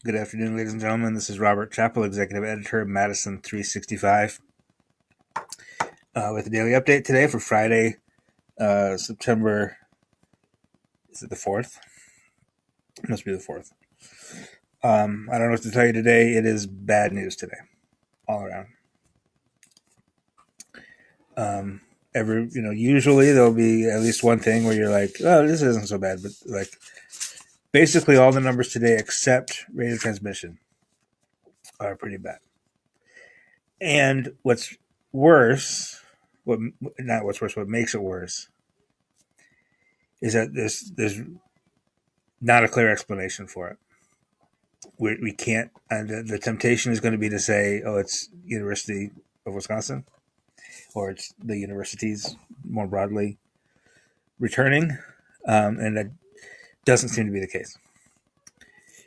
Good afternoon, ladies and gentlemen. This is Robert Chappell, Executive Editor of Madison365, with a daily update today for Friday, September. Is it the 4th? It must be the 4th. I don't know what to tell you today. It is bad news today, all around. Usually there'll be at least one thing where you're like, oh, this isn't so bad, but like basically all the numbers today except rate of transmission are pretty bad. And what's worse, what not what's worse, what makes it worse is that there's not a clear explanation for it. We can't, and the temptation is going to be to say, oh, it's University of Wisconsin, or it's the universities more broadly returning, and that doesn't seem to be the case.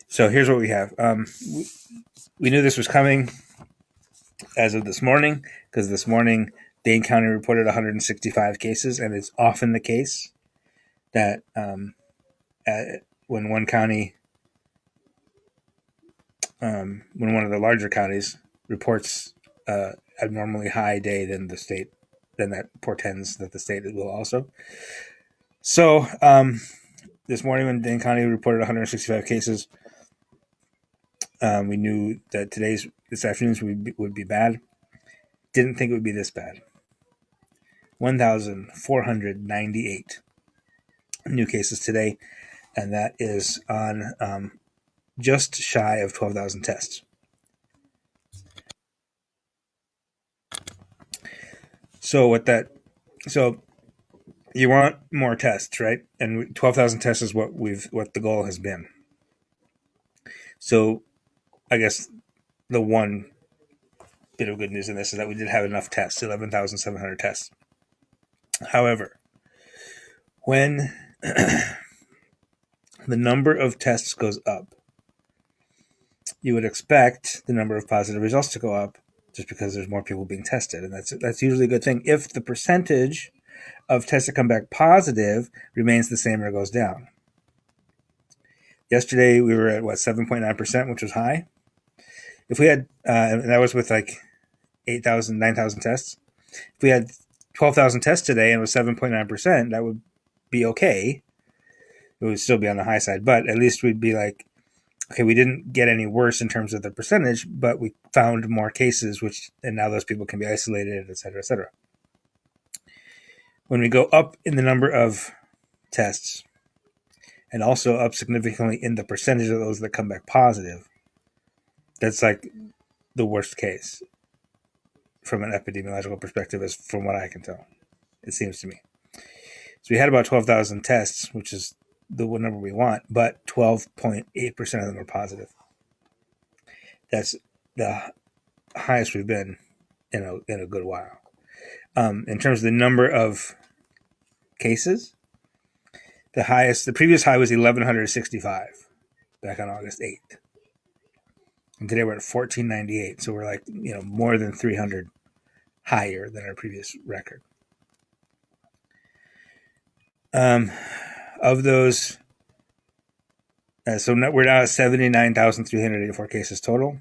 So here's what we have. We knew this was coming as of this morning, because this morning Dane County reported 165 cases, and it's often the case that when one county, when one of the larger counties reports abnormally high day, then the state, then that portends that the state will also. So this morning when Dane County reported 165 cases, we knew that this afternoon's would be bad. Didn't think it would be this bad. 1,498 new cases today, and that is on just shy of 12,000 tests. So you want more tests, right? And 12,000 tests is what the goal has been. So I guess the one bit of good news in this is that we did have enough tests, 11,700 tests. However, when the number of tests goes up, you would expect the number of positive results to go up just because there's more people being tested. And that's usually a good thing if the percentage of tests that come back positive remains the same or goes down. Yesterday we were at 7.9%, which was high. If we had, and that was with like 8,000, 9,000 tests. If we had 12,000 tests today and it was 7.9%, that would be okay. It would still be on the high side, but at least we'd be like, okay, we didn't get any worse in terms of the percentage, but we found more cases, and now those people can be isolated, et cetera, et cetera. When we go up in the number of tests and also up significantly in the percentage of those that come back positive, that's like the worst case from an epidemiological perspective, as from what I can tell, it seems to me. So we had about 12,000 tests, which is the number we want, but 12.8% of them are positive. That's the highest we've been in a good while. In terms of the number of cases, the previous high was 1,165 back on August 8th. And today we're at 1,498. So we're like, more than 300 higher than our previous record. Of those, so we're now at 79,384 cases total.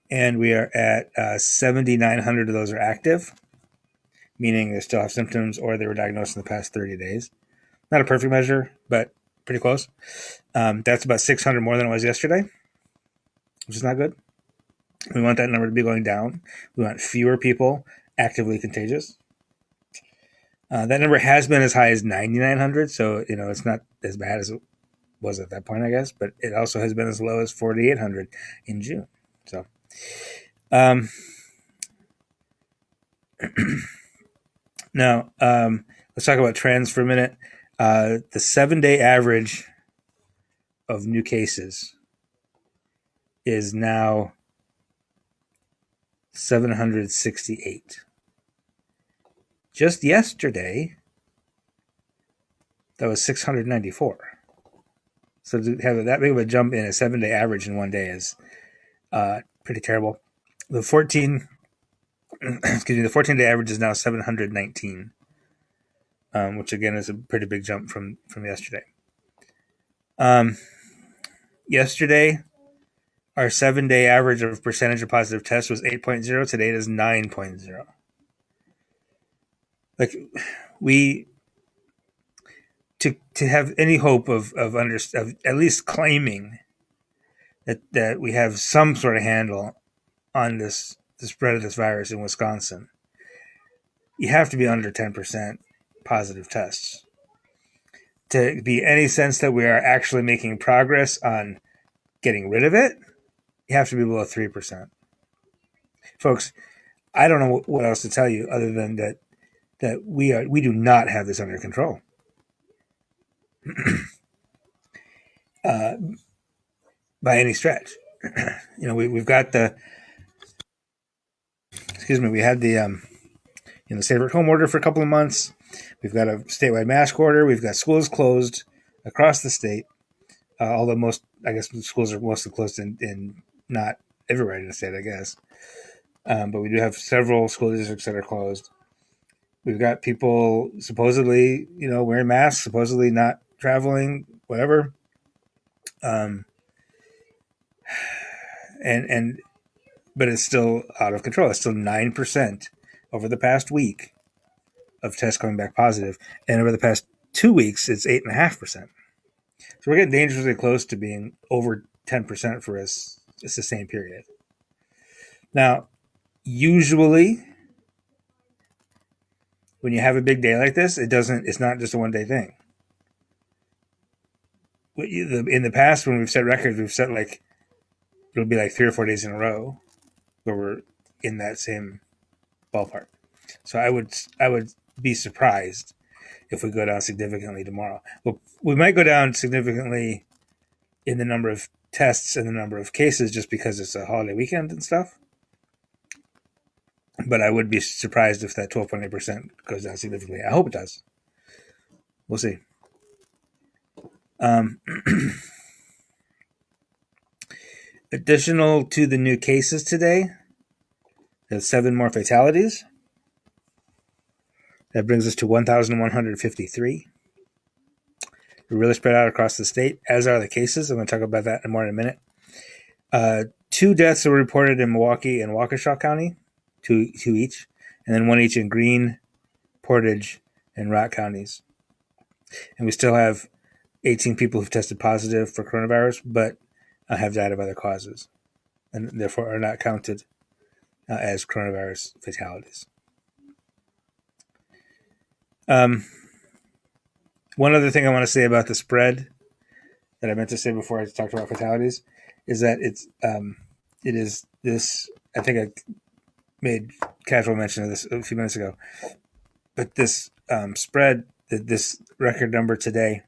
And we are at 7,900 of those are active, meaning they still have symptoms or they were diagnosed in the past 30 days. Not a perfect measure, but pretty close. That's about 600 more than it was yesterday, which is not good. We want that number to be going down. We want fewer people actively contagious. That number has been as high as 9,900, so it's not as bad as it was at that point, I guess. But it also has been as low as 4,800 in June. So, now let's talk about trends for a minute. The 7-day average of new cases is now 768. Just yesterday, that was 694. So to have that big of a jump in a 7-day average in one day is pretty terrible. The 14-day average is now 719, which again is a pretty big jump from yesterday. Yesterday, our 7-day average of percentage of positive tests was 8.0. Today it is 9.0. Like, we to have any hope of at least claiming that we have some sort of handle on the spread of this virus in Wisconsin, you have to be under 10% positive tests. To be any sense that we are actually making progress on getting rid of it, you have to be below 3%. Folks, I don't know what else to tell you other than that we do not have this under control. By any stretch. We've got we had the stay at home order for a couple of months. We've got a statewide mask order. We've got schools closed across the state. Although schools are mostly closed in not everywhere in the state, I guess. But we do have several school districts that are closed. We've got people supposedly, wearing masks, supposedly not traveling, whatever. But it's still out of control. It's still 9% over the past week of tests coming back positive, and over the past 2 weeks, it's 8.5%. So we're getting dangerously close to being over 10% for us. It's the same period. Now, usually, when you have a big day like this, it's not just a one-day thing. In the past, when we've set records, we've set it'll be 3 or 4 days in a row where we're in that same ballpark. So I would be surprised if we go down significantly tomorrow. Well, we might go down significantly in the number of tests and the number of cases just because it's a holiday weekend and stuff. But I would be surprised if that 12.8% goes down significantly. I hope it does. We'll see. Additional to the new cases today, there's 7 more fatalities. That brings us to 1,153. We're really spread out across the state, as are the cases. I'm going to talk about that more in a minute. 2 deaths were reported in Milwaukee and Waukesha County, 2 each, and then 1 each in Greene, Portage, and Rock counties. And we still have 18 people who've tested positive for coronavirus, but have died of other causes, and therefore are not counted as coronavirus fatalities. One other thing I want to say about the spread that I meant to say before I talked about fatalities is that it is this. I think I made casual mention of this a few minutes ago, but this spread, this record number today,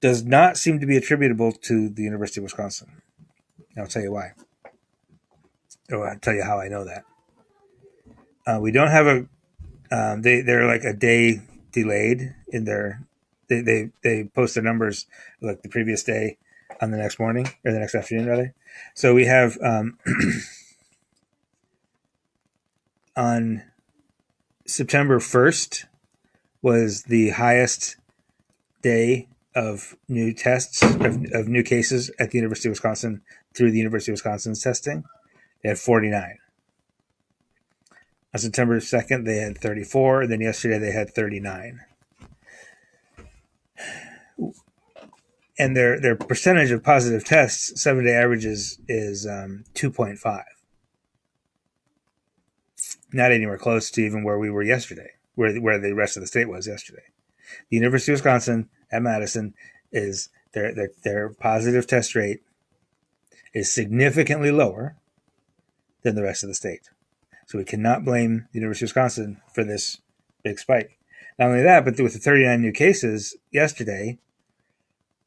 does not seem to be attributable to the University of Wisconsin. I'll tell you why. Or I'll tell you how I know that. We don't have a. They're a day delayed in their. They post their numbers the previous day on the next morning or the next afternoon rather. So we have on September 1st was the highest day of new tests, of new cases at the University of Wisconsin through the University of Wisconsin's testing. They had 49. On September 2nd, they had 34. And then yesterday, they had 39. And their percentage of positive tests, 7-day averages, is 2.5. Not anywhere close to even where we were yesterday, where the rest of the state was yesterday. The University of Wisconsin at Madison is their positive test rate is significantly lower than the rest of the state. So we cannot blame the University of Wisconsin for this big spike. Not only that, but with the 39 new cases yesterday,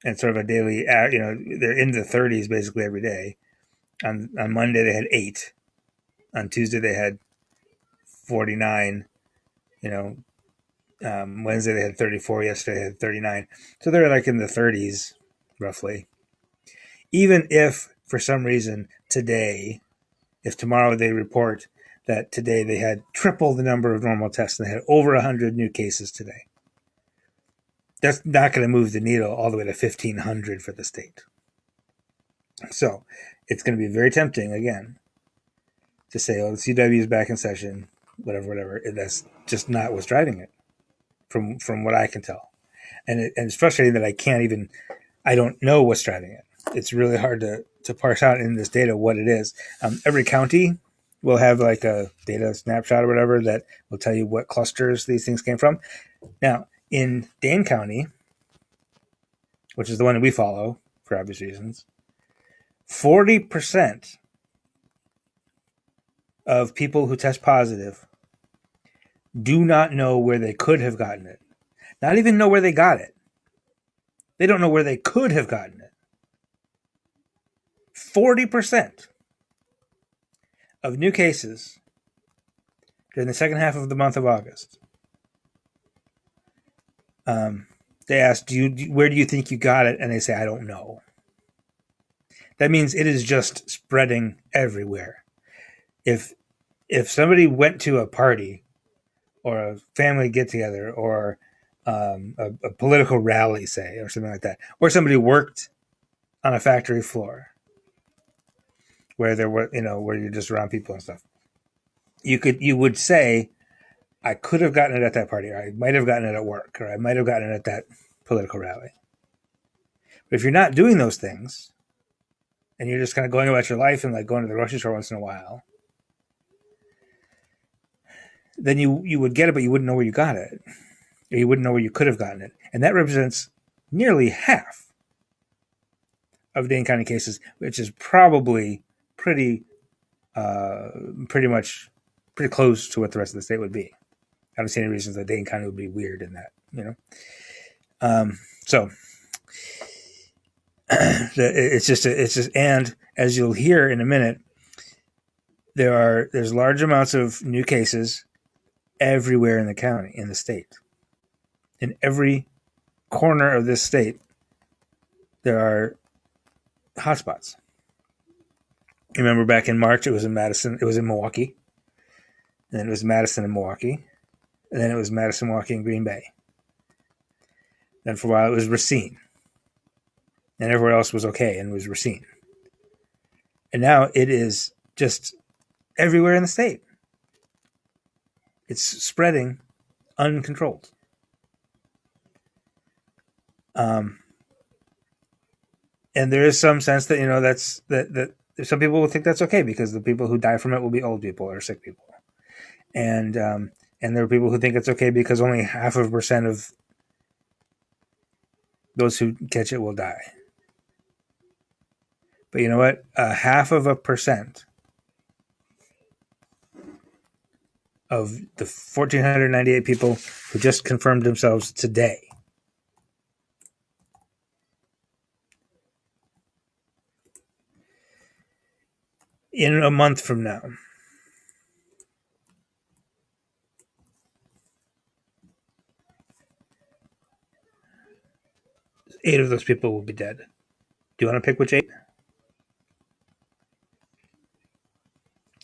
and sort of a daily, they're in the 30s basically every day. On Monday they had 8. On Tuesday they had 49. Wednesday they had 34. Yesterday they had 39. So they're in the 30s roughly. Even if for some reason today, if tomorrow they report that today they had triple the number of normal tests and they had over 100 new cases today, that's not going to move the needle all the way to 1,500 for the state. So it's going to be very tempting, again, to say, oh, the CW is back in session, whatever. And that's just not what's driving it, from what I can tell. And it's frustrating that I don't know what's driving it. It's really hard to parse out in this data what it is. Every county will have like a data snapshot or whatever that will tell you what clusters these things came from. Now, in Dane County, which is the one that we follow for obvious reasons, 40% of people who test positive do not know where they could have gotten it. Not even know where they got it. They don't know where they could have gotten it. 40% of new cases during the second half of the month of August. They asked, where do you think you got it? And they say, I don't know. That means it is just spreading everywhere. If somebody went to a party or a family get-together or a political rally, say, or something like that, or somebody worked on a factory floor where there were, where you're just around people and stuff, you would say, I could have gotten it at that party, or I might have gotten it at work, or I might have gotten it at that political rally. But if you're not doing those things, and you're just kind of going about your life and like going to the grocery store once in a while, then you would get it, but you wouldn't know where you got it, or you wouldn't know where you could have gotten it. And that represents nearly half of Dane County cases, which is probably pretty close to what the rest of the state would be. I don't see any reasons that Dane County would be weird in that, So it's just, and as you'll hear in a minute, there's large amounts of new cases everywhere in the county, in the state. In every corner of this state, there are hotspots. You remember back in March, it was in Madison, it was in Milwaukee, and then it was Madison and Milwaukee, and then it was Madison, Milwaukee, and Green Bay. Then for a while it was Racine, and everywhere else was okay, and it was Racine. And now it is just everywhere in the state. It's spreading uncontrolled. And there is some sense that, that some people will think that's okay because the people who die from it will be old people or sick people. And there are people who think it's okay because only 0.5% of those who catch it will die. But you know what? 0.5% of the 1,498 people who just confirmed themselves today in a month from now, eight of those people will be dead. Do you want to pick which 8?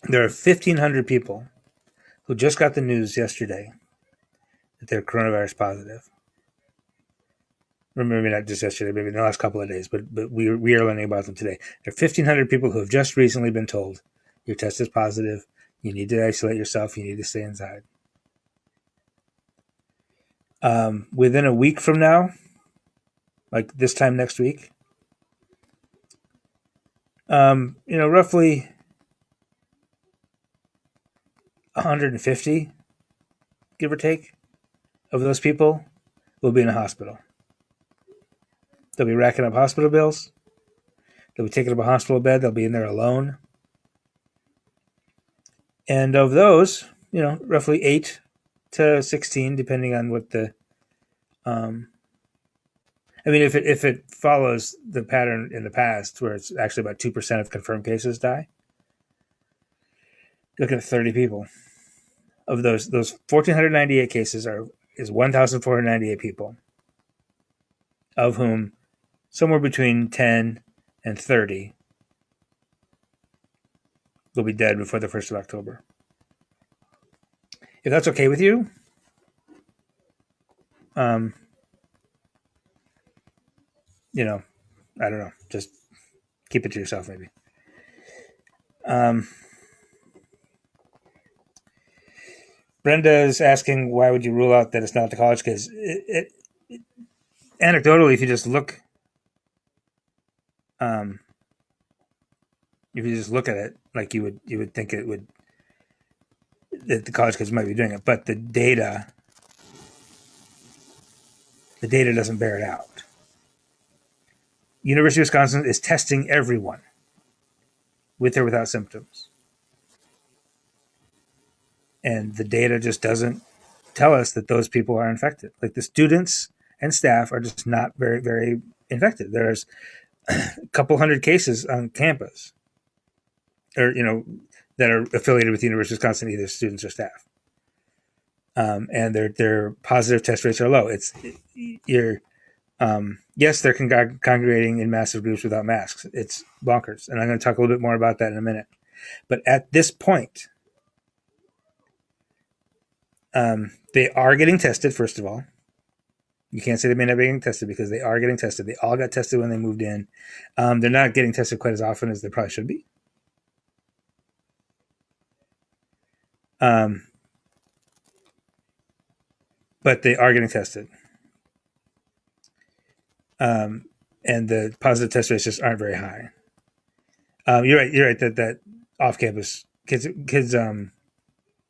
There are 1,500 people who just got the news yesterday that they're coronavirus positive. Maybe not just yesterday, maybe in the last couple of days, but we are learning about them today. There are 1,500 people who have just recently been told your test is positive, you need to isolate yourself, you need to stay inside. Within a week from now, like this time next week, roughly 150, give or take, of those people will be in a hospital. They'll be racking up hospital bills. They'll be taking up a hospital bed. They'll be in there alone. And of those, roughly 8 to 16, depending on what the... if it follows the pattern in the past, where it's actually about 2% of confirmed cases die, look at 30 people. Of those 1,498 cases is 1,498 people, of whom somewhere between 10 and 30 will be dead before the 1st of October. If that's okay with you, you know, I don't know. Just keep it to yourself, maybe. Um, Brenda is asking, why would you rule out that it's not the college kids? Anecdotally, if you just look, um, if you just look at it, like you would think it would that the college kids might be doing it, but the data doesn't bear it out. University of Wisconsin is testing everyone with or without symptoms, and the data just doesn't tell us that those people are infected. Like the students and staff are just not very infected. There's a couple hundred cases on campus, or that are affiliated with the University of Wisconsin, either students or staff, and their positive test rates are low. You're yes, they're congregating in massive groups without masks. It's bonkers, and I'm going to talk a little bit more about that in a minute. But at this point, they are getting tested. First of all, you can't say they may not be getting tested because they are getting tested. They all got tested when they moved in. They're not getting tested quite as often as they probably should be. But they are getting tested. And the positive test rates just aren't very high. You're right that off campus kids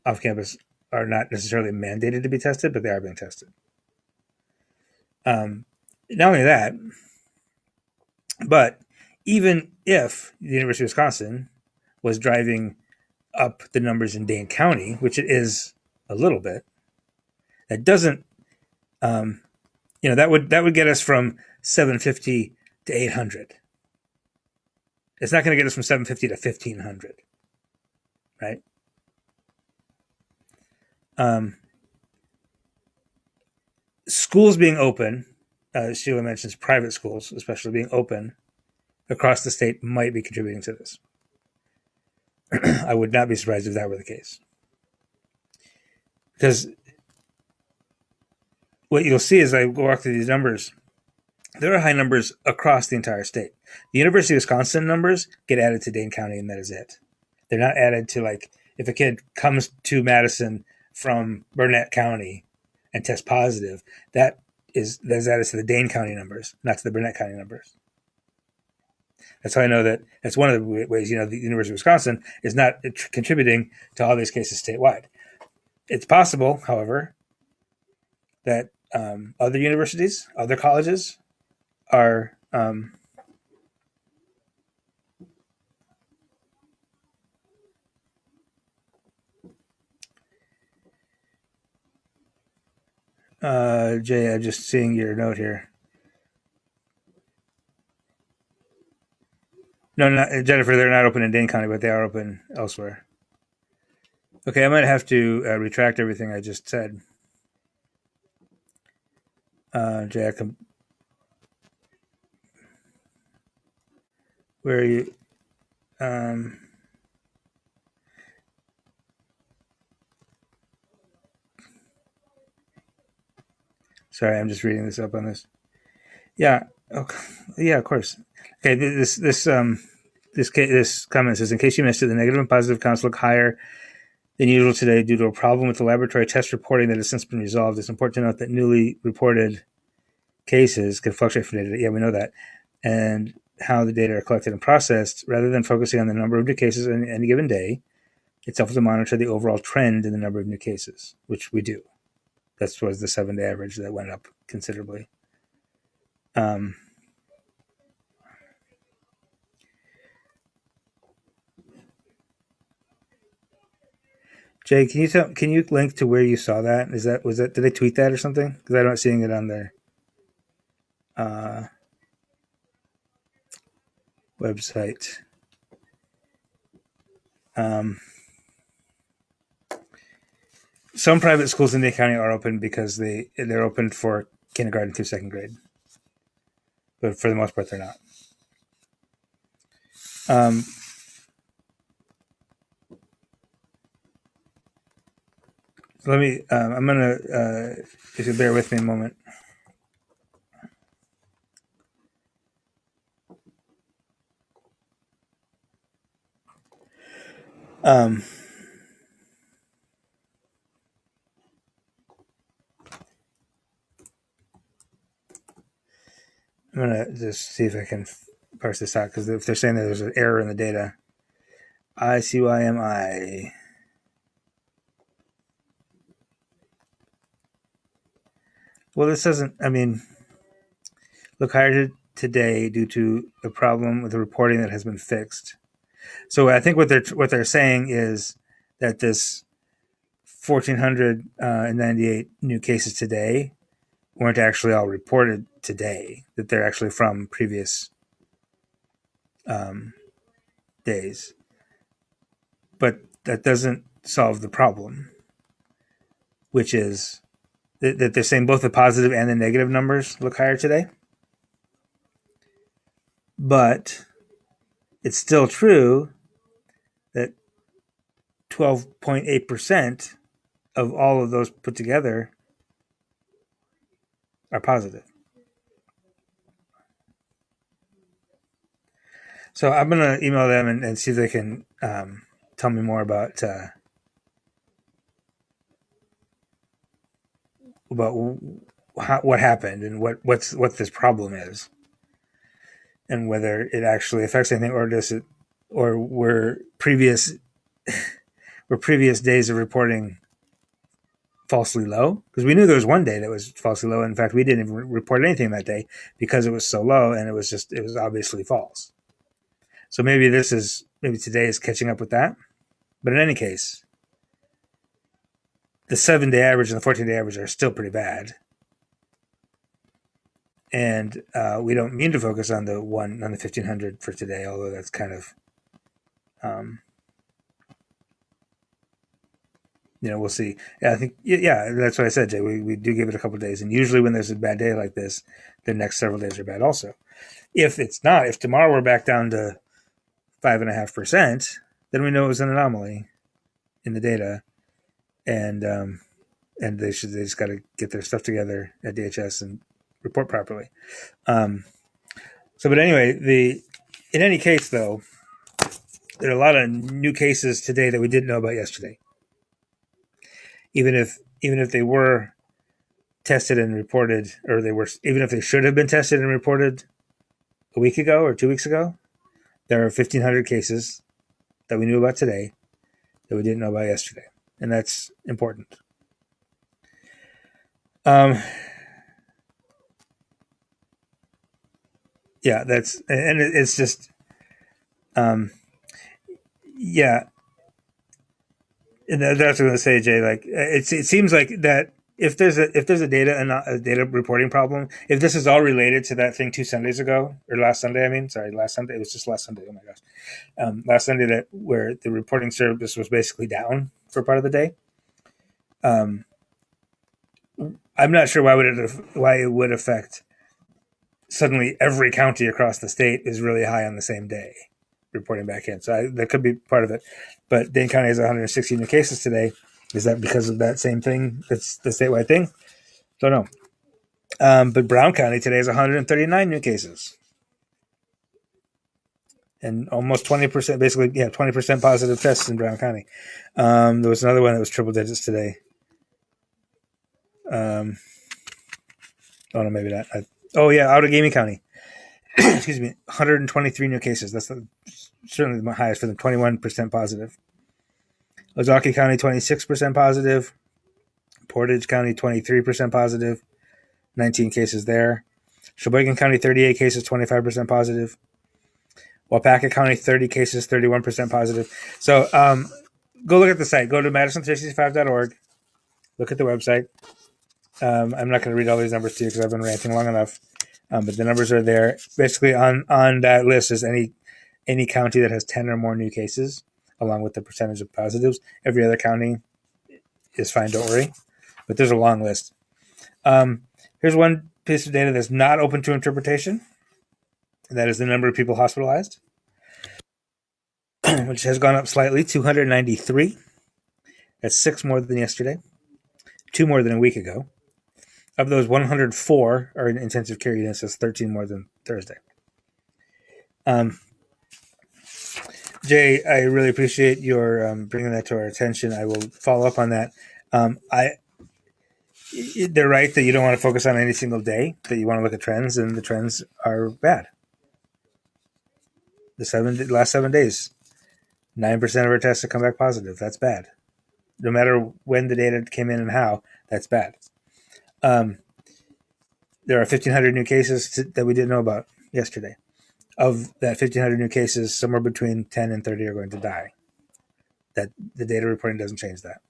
off campus are not necessarily mandated to be tested, but they are being tested. Not only that, but even if the University of Wisconsin was driving up the numbers in Dane County, which it is a little bit, that doesn't, that would get us from 750 to 800. It's not going to get us from 750 to 1500, right? Schools being open, Sheila mentions private schools, especially being open across the state, might be contributing to this. I would not be surprised if that were the case. Because what you'll see as I walk through these numbers, there are high numbers across the entire state. The University of Wisconsin numbers get added to Dane County, and that is it. They're not added to, like, if a kid comes to Madison from Burnett County and tests positive, that is added to the Dane County numbers, not to the Burnett County numbers. That's how I know that that's one of the ways, the University of Wisconsin is not contributing to all these cases statewide. It's possible, however, that other universities, other colleges are Jay, I'm just seeing your note here. No, not Jennifer. They're not open in Dane County, but they are open elsewhere. Okay, I might have to retract everything I just said. Jay, where are you? Sorry, I'm just reading this up on this. Yeah. Okay. Yeah, of course. Okay. This comment says, in case you missed it, the negative and positive counts look higher than usual today due to a problem with the laboratory test reporting that has since been resolved. It's important to note that newly reported cases can fluctuate from day to day. Yeah, we know that. And how the data are collected and processed, rather than focusing on the number of new cases on any given day, it's helpful to monitor the overall trend in the number of new cases, which we do. That was the 7-day average that went up considerably. Jay, can you link to where you saw that? Did I tweet that or something? Because I'm not seeing it on their website. Some private schools in the county are open because they're open for kindergarten through second grade, but for the most part, they're not. Let me. I'm gonna. If you bear with me a moment. Um, I'm gonna just see if I can parse this out, because if they're saying that there's an error in the data, ICYMI. Well, this doesn't. I mean, look higher today due to a problem with the reporting that has been fixed. So I think what they're saying is that this 1,498 new cases today weren't actually all reported today. That they're actually from previous days. But that doesn't solve the problem, which is that they're saying both the positive and the negative numbers look higher today. But it's still true that 12.8% of all of those put together are positive. So I'm going to email them and see if they can tell me more about what happened and what this problem is, and whether it actually affects anything, or does it, or were previous days of reporting falsely low, because we knew there was one day that was falsely low. In fact, we didn't even report anything that day because it was so low, and it was obviously false. So maybe today is catching up with that. But in any case, the 7-day average and the 14-day average are still pretty bad. And we don't mean to focus on the 1,500 for today, although that's kind of, we'll see. Yeah, I think, that's what I said, Jay. We do give it a couple of days. And usually when there's a bad day like this, the next several days are bad also. If tomorrow we're back down to 5.5%, then we know it was an anomaly in the data. And they just got to get their stuff together at DHS and report properly. But anyway, in any case, though, there are a lot of new cases today that we didn't know about yesterday. Even if they were tested and reported, or even if they should have been tested and reported a week ago or 2 weeks ago, there are 1,500 cases that we knew about today that we didn't know about yesterday, and that's important. It's just, and that's what I'm going to say, Jay. Like, it seems like that if there's a data reporting problem, if this is all related to that thing 2 Sundays ago, or last Sunday, last Sunday, it was just last Sunday. Oh my gosh, last Sunday, where the reporting service was basically down for part of the day. I'm not sure why it would affect. Suddenly every county across the state is really high on the same day reporting back in. So that could be part of it. But Dane County has 160 new cases today. Is that because of that same thing? That's the statewide thing? Don't know. But Brown County today has 139 new cases. And almost 20%, basically, 20% positive tests in Brown County. There was another one that was triple digits today. Maybe not. Outagamie County. Excuse me, 123 new cases. That's certainly the highest for them, 21% positive. Ozaukee County, 26% positive. Portage County, 23% positive. 19 cases there. Sheboygan County, 38 cases, 25% positive. Waupaca County, 30 cases, 31% positive. So go look at the site. Go to Madison365.org. Look at the website. I'm not going to read all these numbers to you because I've been ranting long enough. But the numbers are there. Basically, on that list is any county that has 10 or more new cases, along with the percentage of positives. Every other county is fine, don't worry. But there's a long list. Here's one piece of data that's not open to interpretation. And that is the number of people hospitalized, which has gone up slightly, 293. That's 6 more than yesterday, 2 more than a week ago. Of those, 104 are in intensive care units. That's 13 more than Thursday. Jay, I really appreciate your bringing that to our attention. I will follow up on that. I they're right that you don't want to focus on any single day, that you want to look at trends, and the trends are bad. The last 7 days, 9% of our tests have come back positive. That's bad. No matter when the data came in and how, that's bad. Um, there are 1,500 new cases that we didn't know about yesterday. Of that 1,500 new cases, somewhere between 10 and 30 are going to die. That the data reporting doesn't change that.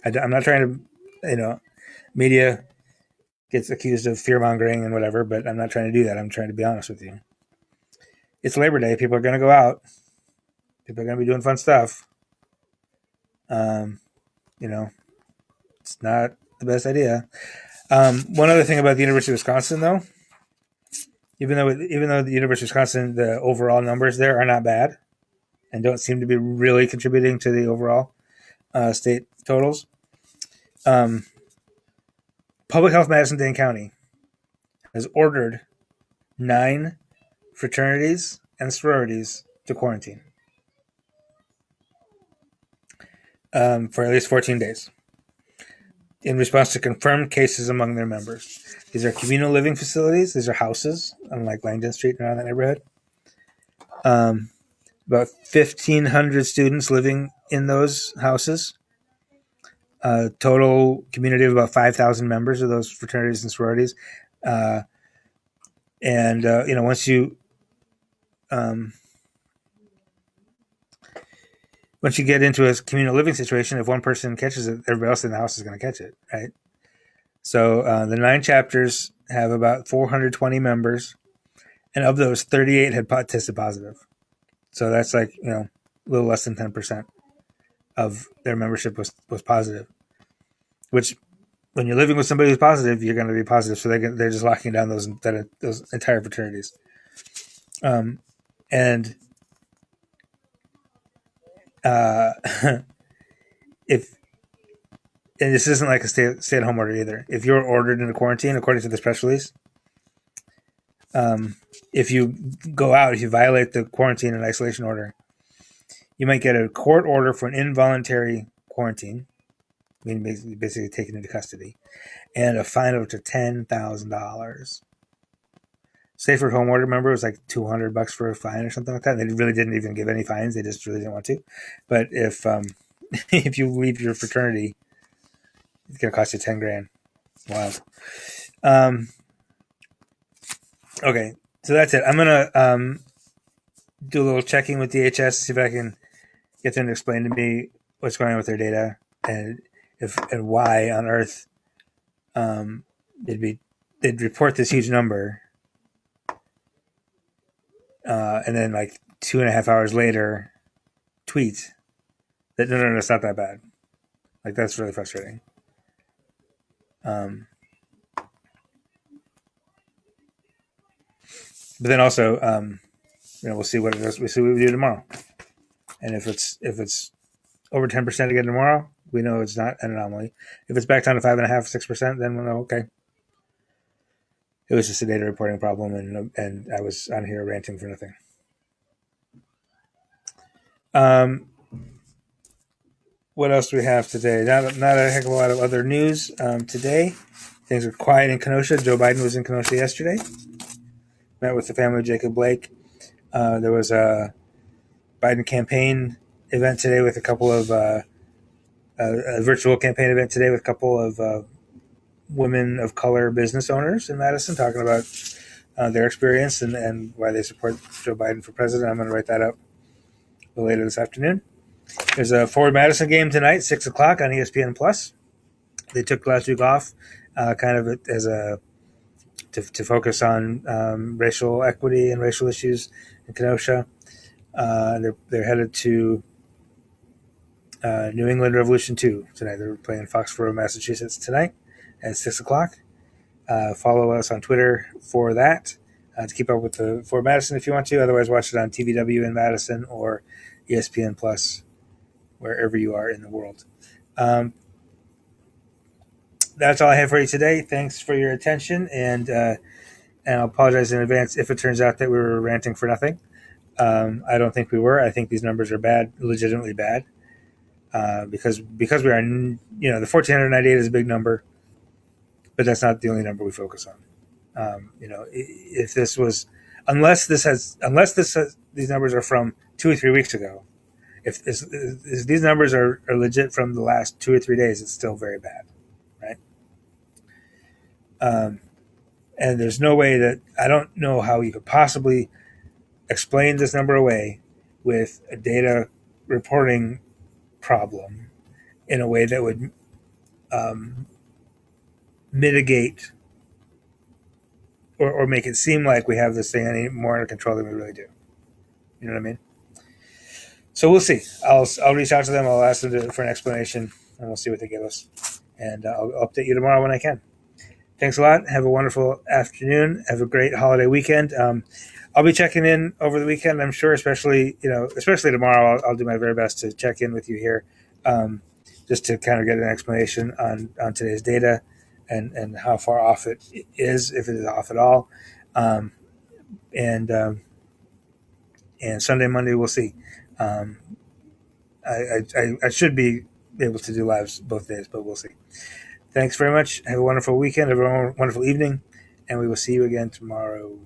I'm not trying to, media gets accused of fear mongering and whatever, but I'm not trying to do that. I'm trying to be honest with you. It's Labor Day. People are going to go out. People are going to be doing fun stuff. Um, you know, it's not the best idea. One other thing about the University of Wisconsin, though, even though the University of Wisconsin, the overall numbers there are not bad, and don't seem to be really contributing to the overall state totals. Public Health Madison-Dane County has ordered 9 fraternities and sororities to quarantine for at least 14 days in response to confirmed cases among their members. These are communal living facilities. These are houses, unlike Langdon Street and around that neighborhood. About 1,500 students living in those houses. Total community of about 5,000 members of those fraternities and sororities. Once you get into a communal living situation, if one person catches it, everybody else in the house is going to catch it, right? So the 9 chapters have about 420 members, and of those, 38 had tested positive. So that's like, a little less than 10% of their membership was positive, which when you're living with somebody who's positive, you're going to be positive. So they're just locking down those entire fraternities. And and this isn't like a stay-at-home order either. If you're ordered into quarantine, according to this press release, if you go out, if you violate the quarantine and isolation order, you might get a court order for an involuntary quarantine, meaning basically taken into custody, and a fine of up to $10,000. Safer at home order, remember, it was like $200 for a fine or something like that. And they really didn't even give any fines; they just really didn't want to. But if if you leave your fraternity, it's gonna cost you $10,000. Wild. Okay, so that's it. I'm gonna do a little checking with DHS, see if I can get them to explain to me what's going on with their data and why on earth they'd report this huge number, and then like 2.5 hours later tweet that no, it's not that bad. Like, that's really frustrating. But then also, we'll see what it is. We'll see what we do tomorrow. And if it's over 10% again tomorrow, we know it's not an anomaly. If it's back down to 5.5%, 6%, then we'll know, okay, it was just a data reporting problem, and I was on here ranting for nothing. What else do we have today? Not a heck of a lot of other news today. Things are quiet in Kenosha. Joe Biden was in Kenosha yesterday. Met with the family of Jacob Blake. There was a Biden campaign event today with a couple of a virtual campaign event today with a couple of women of color business owners in Madison, talking about their experience and why they support Joe Biden for president. I'm going to write that up a little later this afternoon. There's a Forward Madison game tonight, 6:00 on ESPN Plus. They took last week off, kind of as to focus on racial equity and racial issues in Kenosha. They're headed to New England Revolution 2 tonight. They're playing Foxborough, Massachusetts tonight at 6:00. Follow us on Twitter for that to keep up with the Forward Madison if you want to. Otherwise, watch it on TVW in Madison or ESPN Plus, wherever you are in the world. That's all I have for you today. Thanks for your attention, and I apologize in advance if it turns out that we were ranting for nothing. I don't think we were. I think these numbers are bad, legitimately bad, because we are, the 1,498 is a big number, but that's not the only number we focus on. If this was, these numbers are from 2 or 3 weeks ago. If these numbers are legit from the last 2 or 3 days, it's still very bad, right? And there's no way that, I don't know how you could possibly explain this number away with a data reporting problem in a way that would mitigate or make it seem like we have this thing any more under control than we really do. You know what I mean? So we'll see. I'll reach out to them. I'll ask them for an explanation, and we'll see what they give us. And I'll update you tomorrow when I can. Thanks a lot. Have a wonderful afternoon. Have a great holiday weekend. I'll be checking in over the weekend, I'm sure, especially tomorrow. I'll do my very best to check in with you here, just to kind of get an explanation on today's data and how far off it is, if it is off at all. And Sunday, Monday, we'll see. I should be able to do lives both days, but we'll see. Thanks very much. Have a wonderful weekend. Have a wonderful evening, and we will see you again tomorrow.